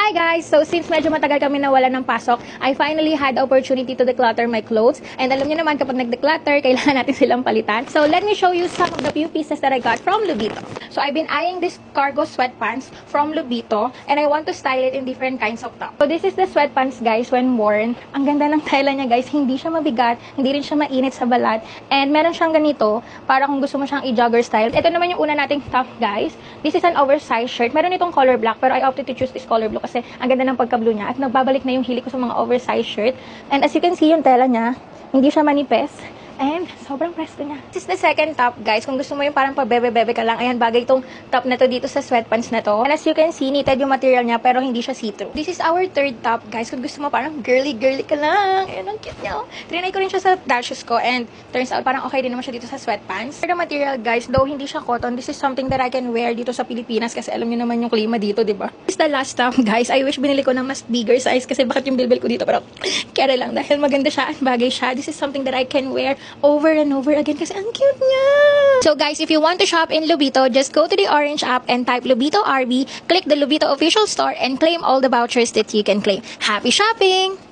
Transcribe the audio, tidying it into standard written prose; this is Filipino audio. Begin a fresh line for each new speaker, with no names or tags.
Hi guys! So since medyo matagal kami nawala ng pasok, I finally had the opportunity to declutter my clothes. And alam niyo naman kapag nag-declutter, kailangan natin silang palitan. So let me show you some of the few pieces that I got from Lubito. So I've been eyeing this cargo sweatpants from Lubito and I want to style it in different kinds of top. So this is the sweatpants guys when worn. Ang ganda ng tela niya guys, hindi siya mabigat, hindi rin siya mainit sa balat. And meron siyang ganito para kung gusto mo siyang i-jogger style. Ito naman yung una nating top guys. This is an oversized shirt. Meron itong color black pero I opted to choose this color blue kasi ang ganda ng pagka-blue niya at nagbabalik na yung hilig ko sa mga oversized shirt. And as you can see, yung tela niya, hindi siya manipis. And sobrang presko niya. This is the second top, guys. Kung gusto mo yung parang pabebe-bebe ka lang, ayan, bagay itong top na to dito sa sweatpants na to. And as you can see, knitted yung material niya, pero hindi siya see-through. This is our third top, guys. Kung gusto mo parang girly-girly ka lang. Ayan, ang cute niya. Trinay ko rin siya sa dashes ko and turns out parang okay din naman siya dito sa sweatpants. For the material, guys, though hindi siya cotton, this is something that I can wear dito sa Pilipinas kasi alam niyo naman yung klima dito, diba? This is the last top, guys. I wish binili ko ng mas bigger size kasi bakit yung bilbil ko dito, pero kere lang dahil maganda siya at bagay siya. This is something that I can wear over and over again kasi ang cute niya. So guys, if you want to shop in Lubito, just go to the Orange app and type Lubito RB, click the Lubito official store and claim all the vouchers that you can claim. Happy shopping!